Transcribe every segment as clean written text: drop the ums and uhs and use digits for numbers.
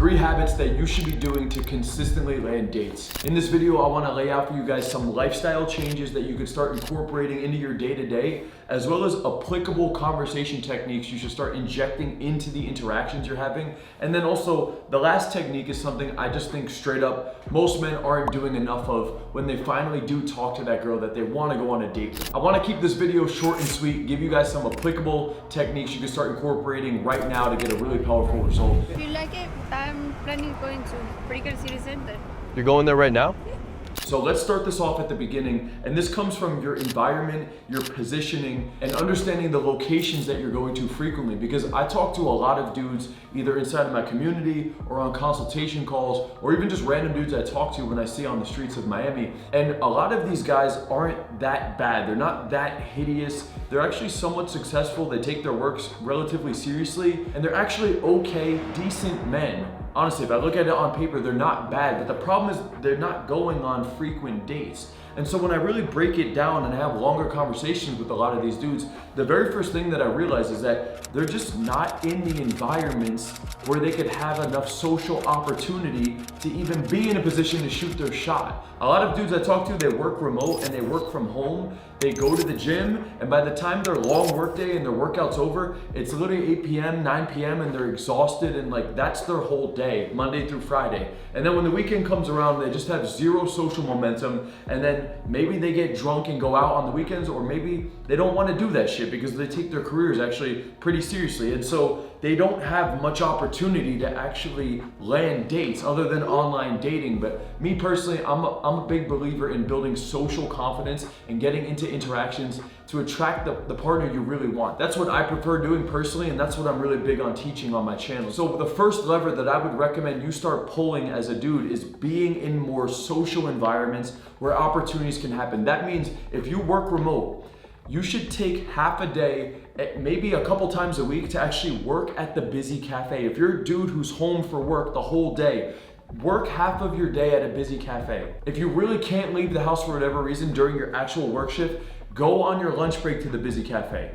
3 habits that you should be doing to consistently land dates. In this video, I wanna lay out for you guys some lifestyle changes that you could start incorporating into your day-to-day, as well as applicable conversation techniques you should start injecting into the interactions you're having. And then also, the last technique is something I just think straight up, most men aren't doing enough of when they finally do talk to that girl that they wanna go on a date with. I wanna keep this video short and sweet, give you guys some applicable techniques you can start incorporating right now to get a really powerful result. If you like it, I'm planning going to Brickell City Center. You're going there right now? So let's start this off at the beginning, and this comes from your environment, your positioning, and understanding the locations that you're going to frequently, because I talk to a lot of dudes either inside of my community or on consultation calls, or even just random dudes I talk to when I see on the streets of Miami. And a lot of these guys aren't that bad. They're not that hideous. They're actually somewhat successful. They take their works relatively seriously, and they're actually okay, decent men. Honestly, if I look at it on paper, they're not bad, but the problem is they're not going on frequent dates. And so when I really break it down and I have longer conversations with a lot of these dudes, the very first thing that I realize is that they're just not in the environments where they could have enough social opportunity to even be in a position to shoot their shot. A lot of dudes I talk to, they work remote and they work from home. They go to the gym, and by the time their long work day and their workout's over, it's literally 8 p.m., 9 p.m., and they're exhausted, and like that's their whole day, Monday through Friday. And then when the weekend comes around, they just have zero social momentum, and then maybe they get drunk and go out on the weekends, or maybe they don't want to do that shit because they take their careers actually pretty seriously. And so they don't have much opportunity to actually land dates other than online dating. But me personally, I'm a big believer in building social confidence and getting into interactions to attract the partner you really want. That's what I prefer doing personally, and that's what I'm really big on teaching on my channel. So the first lever that I would recommend you start pulling as a dude is being in more social environments where opportunities can happen. That means if you work remote, you should take half a day, maybe a couple times a week, to actually work at the Busy Cafe. If you're a dude who's home for work the whole day, work half of your day at a Busy Cafe. If you really can't leave the house for whatever reason during your actual work shift, go on your lunch break to the Busy Cafe.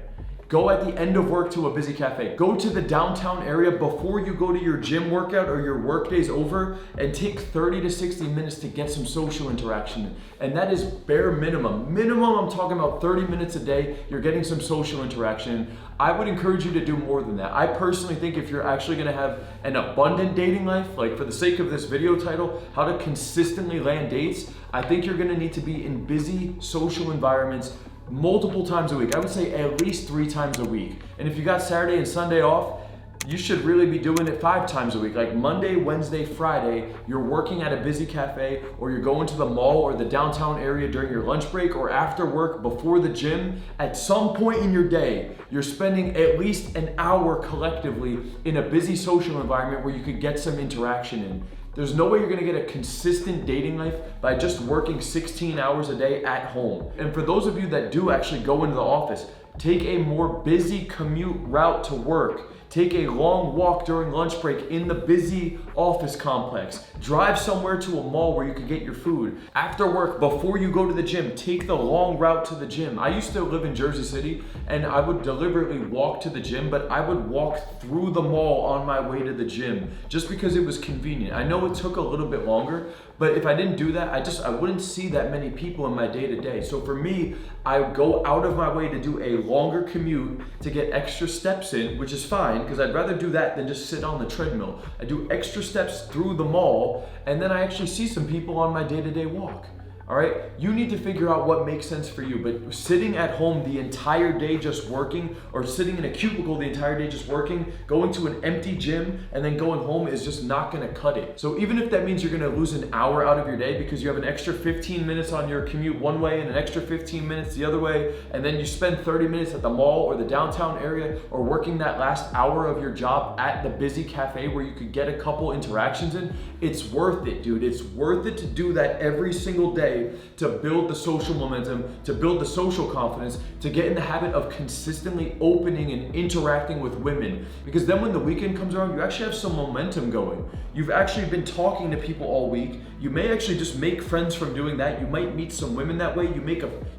Go at the end of work to a Busy Cafe. Go to the downtown area before you go to your gym workout or your work day's over, and take 30 to 60 minutes to get some social interaction. And that is bare minimum. Minimum, I'm talking about 30 minutes a day, you're getting some social interaction. I would encourage you to do more than that. I personally think if you're actually gonna have an abundant dating life, like for the sake of this video title, how to consistently land dates, I think you're gonna need to be in busy social environments multiple times a week. I would say at least 3 times a week. And if you got Saturday and Sunday off, you should really be doing it 5 times a week. Like Monday, Wednesday, Friday, you're working at a Busy Cafe, or you're going to the mall or the downtown area during your lunch break or after work before the gym. At some point in your day, you're spending at least an hour collectively in a busy social environment where you could get some interaction in. There's no way you're gonna get a consistent dating life by just working 16 hours a day at home. And for those of you that do actually go into the office, take a more busy commute route to work. Take a long walk during lunch break in the busy office complex. Drive somewhere to a mall where you can get your food. After work, before you go to the gym, take the long route to the gym. I used to live in Jersey City, and I would deliberately walk to the gym, but I would walk through the mall on my way to the gym just because it was convenient. I know it took a little bit longer, but if I didn't do that, I wouldn't see that many people in my day-to-day. So for me, I go out of my way to do a longer commute to get extra steps in, which is fine, because I'd rather do that than just sit on the treadmill. I do extra steps through the mall, and then I actually see some people on my day-to-day walk. All right, you need to figure out what makes sense for you, but sitting at home the entire day just working, or sitting in a cubicle the entire day just working, going to an empty gym and then going home is just not gonna cut it. So even if that means you're gonna lose an hour out of your day because you have an extra 15 minutes on your commute one way and an extra 15 minutes the other way, and then you spend 30 minutes at the mall or the downtown area, or working that last hour of your job at the Busy Cafe where you could get a couple interactions in, it's worth it, dude. It's worth it to do that every single day day to build the social momentum, to build the social confidence, to get in the habit of consistently opening and interacting with women. Because then when the weekend comes around, you actually have some momentum going. You've actually been talking to people all week. You may actually just make friends from doing that. You might meet some women that way. You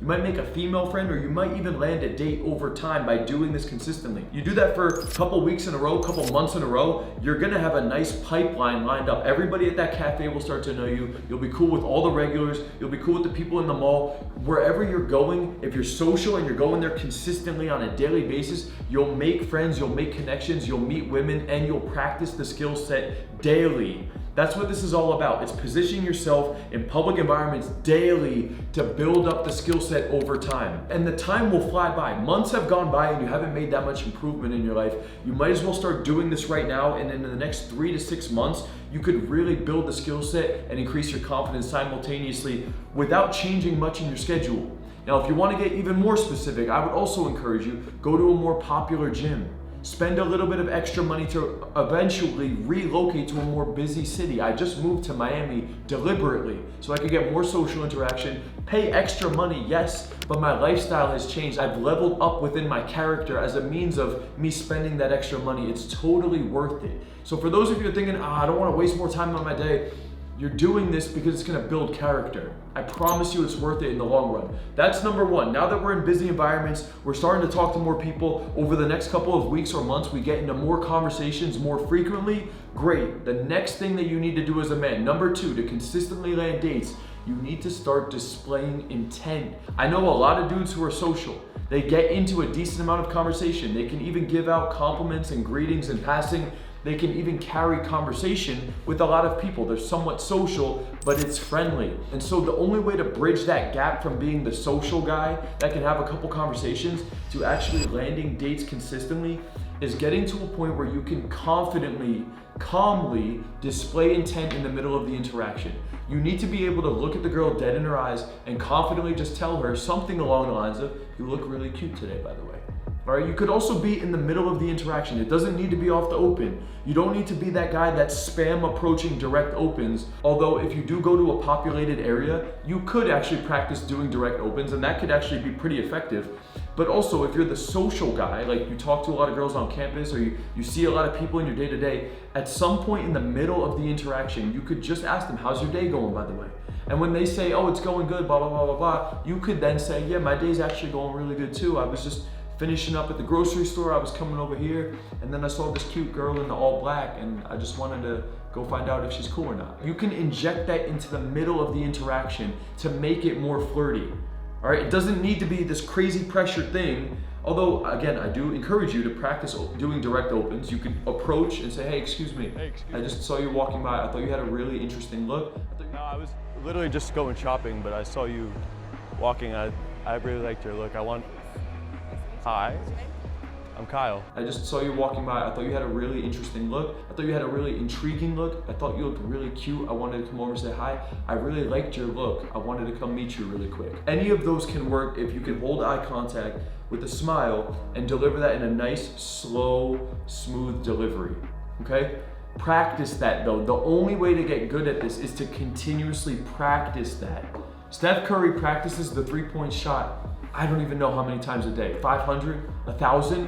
might make a female friend, or you might even land a date over time by doing this consistently. You do that for a couple weeks in a row, a couple months in a row, you're gonna have a nice pipeline lined up. Everybody at that cafe will start to know you. You'll be cool with all the regulars. You'll be cool with the people in the mall. Wherever you're going, if you're social and you're going there consistently on a daily basis, you'll make friends, you'll make connections, you'll meet women, and you'll practice the skill set daily. That's what this is all about. It's positioning yourself in public environments daily to build up the skill set over time. And the time will fly by. Months have gone by and you haven't made that much improvement in your life. You might as well start doing this right now, and in the next 3 to 6 months, you could really build the skill set and increase your confidence simultaneously without changing much in your schedule. Now, if you want to get even more specific, I would also encourage you, go to a more popular gym. Spend a little bit of extra money to eventually relocate to a more busy city. I just moved to Miami deliberately so I could get more social interaction, pay extra money, yes, but my lifestyle has changed. I've leveled up within my character as a means of me spending that extra money. It's totally worth it. So for those of you who are thinking, I don't want to waste more time on my day, you're doing this because it's going to build character. I promise you it's worth it in the long run. That's number one. Now that we're in busy environments, we're starting to talk to more people. Over the next couple of weeks or months, we get into more conversations more frequently. Great. The next thing that you need to do as a man, number two, to consistently land dates, you need to start displaying intent. I know a lot of dudes who are social. They get into a decent amount of conversation. They can even give out compliments and greetings in passing. They can even carry conversation with a lot of people. They're somewhat social, but it's friendly. And so the only way to bridge that gap from being the social guy that can have a couple conversations to actually landing dates consistently is getting to a point where you can confidently, calmly display intent in the middle of the interaction. You need to be able to look at the girl dead in her eyes and confidently just tell her something along the lines of, "You look really cute today, by the way." All right, you could also be in the middle of the interaction. It doesn't need to be off the open. You don't need to be that guy that's spam approaching direct opens. Although if you do go to a populated area, you could actually practice doing direct opens, and that could actually be pretty effective. But also if you're the social guy, like you talk to a lot of girls on campus, or you see a lot of people in your day-to-day, at some point in the middle of the interaction, you could just ask them, "How's your day going, by the way?" And when they say, "Oh, it's going good, blah, blah, blah, blah, blah," you could then say, "Yeah, my day's actually going really good too. I was just finishing up at the grocery store, I was coming over here, and then I saw this cute girl in the all black, and I just wanted to go find out if she's cool or not." You can inject that into the middle of the interaction to make it more flirty. All right, it doesn't need to be this crazy pressure thing. Although, again, I do encourage you to practice doing direct opens. You could approach and say, "Hey, excuse me. I just saw you walking by. I thought you had a really interesting look." No, I was literally just going shopping, but I saw you walking. I really liked your look. Hi, I'm Kyle. "I just saw you walking by. I thought you had a really interesting look. I thought you had a really intriguing look. I thought you looked really cute. I wanted to come over and say hi. I really liked your look. I wanted to come meet you really quick." Any of those can work if you can hold eye contact with a smile and deliver that in a nice, slow, smooth delivery, okay? Practice that though. The only way to get good at this is to continuously practice that. Steph Curry practices the three-point shot, I don't even know how many times a day, 500, 1,000.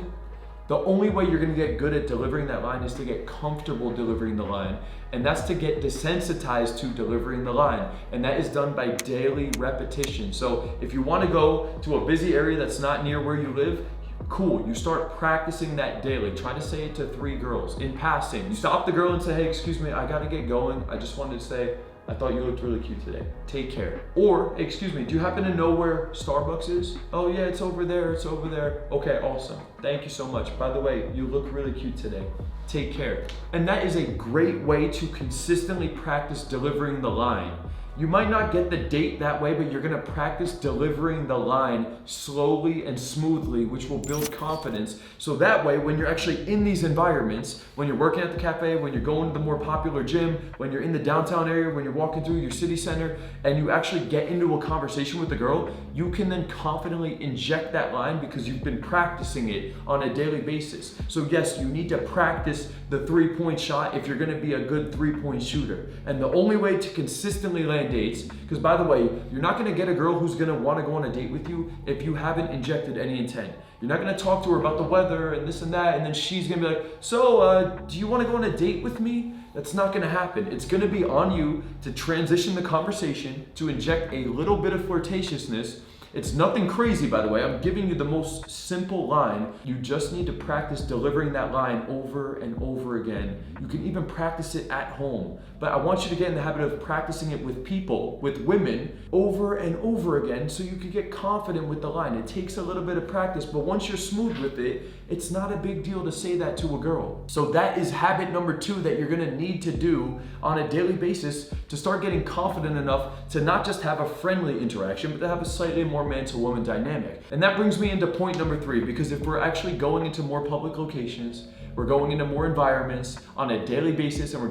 The only way you're gonna get good at delivering that line is to get comfortable delivering the line. And that's to get desensitized to delivering the line. And that is done by daily repetition. So if you wanna go to a busy area that's not near where you live, cool, you start practicing that daily. Try to say it to 3 girls in passing. You stop the girl and say, "Hey, excuse me, I gotta get going. I just wanted to say, I thought you looked really cute today. Take care." Or, "Excuse me, do you happen to know where Starbucks is?" "Oh yeah, it's over there, it's over there." "Okay, awesome. Thank you so much. By the way, you look really cute today. Take care." And that is a great way to consistently practice delivering the line. You might not get the date that way, but you're gonna practice delivering the line slowly and smoothly, which will build confidence. So that way, when you're actually in these environments, when you're working at the cafe, when you're going to the more popular gym, when you're in the downtown area, when you're walking through your city center, and you actually get into a conversation with the girl, you can then confidently inject that line because you've been practicing it on a daily basis. So yes, you need to practice the three-point shot if you're gonna be a good three-point shooter. And the only way to consistently land land dates. Because by the way, you're not gonna get a girl who's gonna wanna go on a date with you if you haven't injected any intent. You're not gonna talk to her about the weather and this and that, and then she's gonna be like, so, do you wanna go on a date with me? That's not gonna happen. It's gonna be on you to transition the conversation, to inject a little bit of flirtatiousness. It's nothing crazy, by the way. I'm giving you the most simple line. You just need to practice delivering that line over and over again. You can even practice it at home. But I want you to get in the habit of practicing it with people, with women, over and over again so you can get confident with the line. It takes a little bit of practice, but once you're smooth with it, it's not a big deal to say that to a girl. So that is habit number 2 that you're gonna need to do on a daily basis to start getting confident enough to not just have a friendly interaction, but to have a slightly more man-to-woman dynamic. And that brings me into point number 3, because if we're actually going into more public locations, we're going into more environments on a daily basis, and we're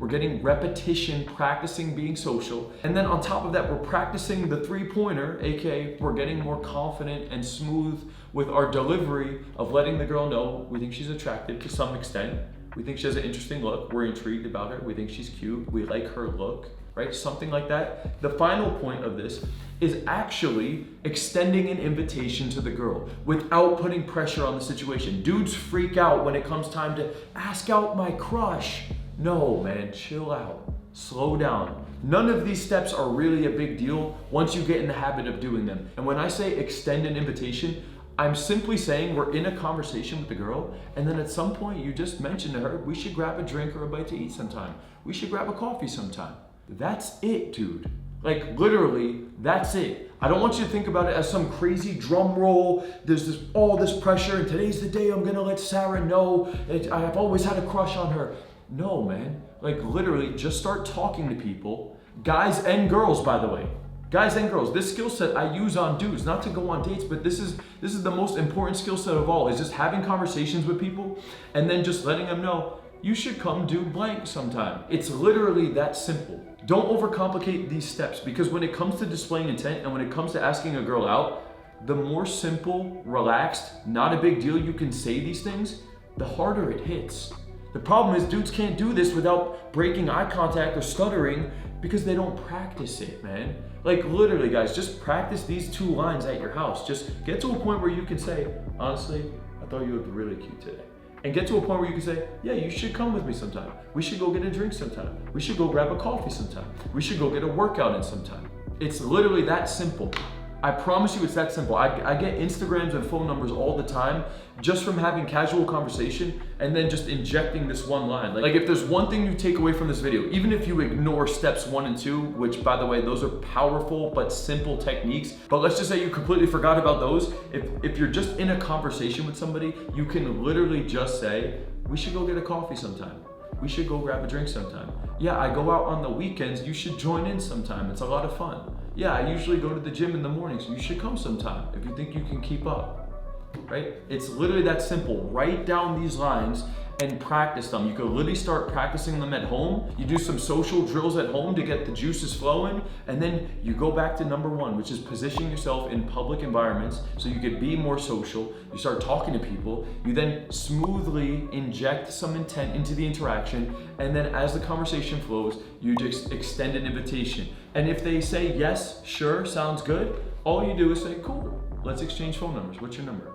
getting repetition, practicing being social. And then on top of that, we're practicing the 3-pointer, aka we're getting more confident and smooth with our delivery of letting the girl know we think she's attractive to some extent. We think she has an interesting look. We're intrigued about her. We think she's cute. We like her look, right? Something like that. The final point of this is actually extending an invitation to the girl without putting pressure on the situation. Dudes freak out when it comes time to ask out my crush. No, man, chill out. Slow down. None of these steps are really a big deal once you get in the habit of doing them. And when I say extend an invitation, I'm simply saying we're in a conversation with the girl, and then at some point you just mention to her, we should grab a drink or a bite to eat sometime. We should grab a coffee sometime. That's it, dude. Like literally, that's it. I don't want you to think about it as some crazy drum roll. There's all this pressure, and today's the day I'm gonna let Sarah know I've always had a crush on her. No, man. Like literally, just start talking to people, guys and girls, by the way. Guys and girls, this skill set I use on dudes, not to go on dates, but this is the most important skill set of all, is just having conversations with people and then just letting them know, you should come do blank sometime. It's literally that simple. Don't overcomplicate these steps, because when it comes to displaying intent and when it comes to asking a girl out, the more simple, relaxed, not a big deal you can say these things, the harder it hits. The problem is dudes can't do this without breaking eye contact or stuttering because they don't practice it, man. Like literally, guys, just practice these 2 lines at your house. Just get to a point where you can say, honestly, I thought you looked really cute today. And get to a point where you can say, yeah, you should come with me sometime. We should go get a drink sometime. We should go grab a coffee sometime. We should go get a workout in sometime. It's literally that simple. I promise you it's that simple. I get Instagrams and phone numbers all the time just from having casual conversation and then just injecting this one line. Like if there's one thing you take away from this video, even if you ignore steps 1 and 2, which by the way, those are powerful but simple techniques, but let's just say you completely forgot about those. If you're just in a conversation with somebody, you can literally just say, we should go get a coffee sometime. We should go grab a drink sometime. Yeah, I go out on the weekends. You should join in sometime. It's a lot of fun. Yeah, I usually go to the gym in the mornings. You should come sometime if you think you can keep up, right? It's literally that simple. Write down these lines and practice them. You could literally start practicing them at home. You do some social drills at home to get the juices flowing, and then you go back to number 1, which is positioning yourself in public environments so you could be more social. You start talking to people. You then smoothly inject some intent into the interaction, and then as the conversation flows, you just extend an invitation. And if they say yes, sure, sounds good, all you do is say, cool, let's exchange phone numbers. What's your number?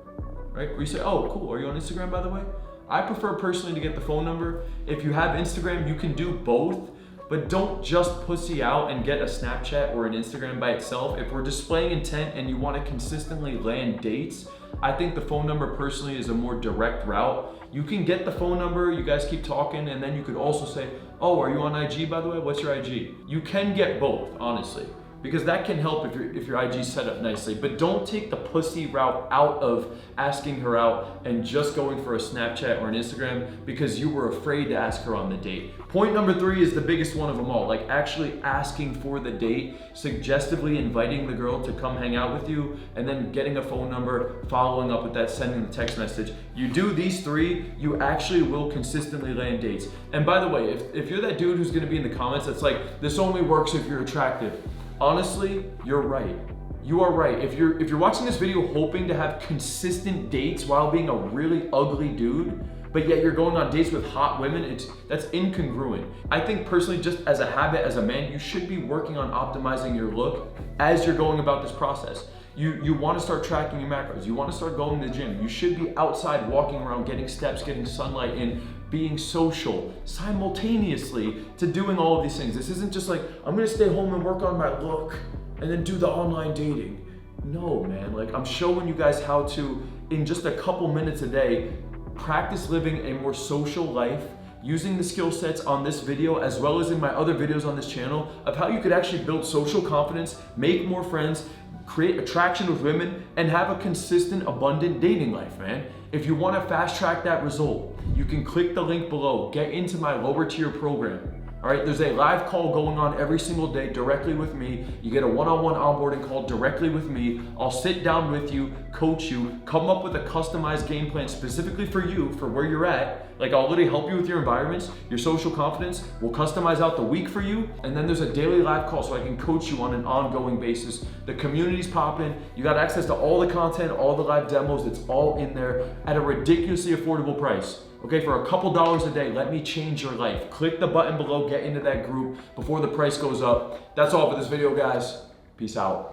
Right? Or you say, oh, cool, are you on Instagram, by the way? I prefer personally to get the phone number. If you have Instagram, you can do both, but don't just pussy out and get a Snapchat or an Instagram by itself. If we're displaying intent and you want to consistently land dates, I think the phone number personally is a more direct route. You can get the phone number, you guys keep talking, and then you could also say, oh, are you on IG, by the way? What's your IG? You can get both, honestly, because that can help if your IG's set up nicely. But don't take the pussy route out of asking her out and just going for a Snapchat or an Instagram because you were afraid to ask her on the date. Point number 3 is the biggest one of them all, like actually asking for the date, suggestively inviting the girl to come hang out with you, and then getting a phone number, following up with that, sending the text message. You do these 3, you actually will consistently land dates. And by the way, if you're that dude who's gonna be in the comments that's like, this only works if you're attractive, honestly, you're right. You are right. If you're watching this video hoping to have consistent dates while being a really ugly dude, but yet you're going on dates with hot women. That's incongruent. I think personally, just as a habit, as a man, you should be working on optimizing your look as you're going about this process. You want to start tracking your macros. You want to start going to the gym. You should be outside walking around, getting steps, getting sunlight in, being social simultaneously to doing all of these things. This isn't just like, I'm gonna stay home and work on my look and then do the online dating. No, man, like I'm showing you guys how to, in just a couple minutes a day, practice living a more social life, using the skill sets on this video as well as in my other videos on this channel of how you could actually build social confidence, make more friends, create attraction with women, and have a consistent, abundant dating life, man. If you want to fast track that result, you can click the link below, get into my lower tier program. All right, there's a live call going on every single day directly with me. You get a one-on-one onboarding call directly with me. I'll sit down with you, coach you, come up with a customized game plan specifically for you, for where you're at. Like I'll literally help you with your environments, your social confidence. We'll customize out the week for you. And then there's a daily live call so I can coach you on an ongoing basis. The community's popping. You got access to all the content, all the live demos. It's all in there at a ridiculously affordable price. Okay, for a couple dollars a day, let me change your life. Click the button below, get into that group before the price goes up. That's all for this video, guys. Peace out.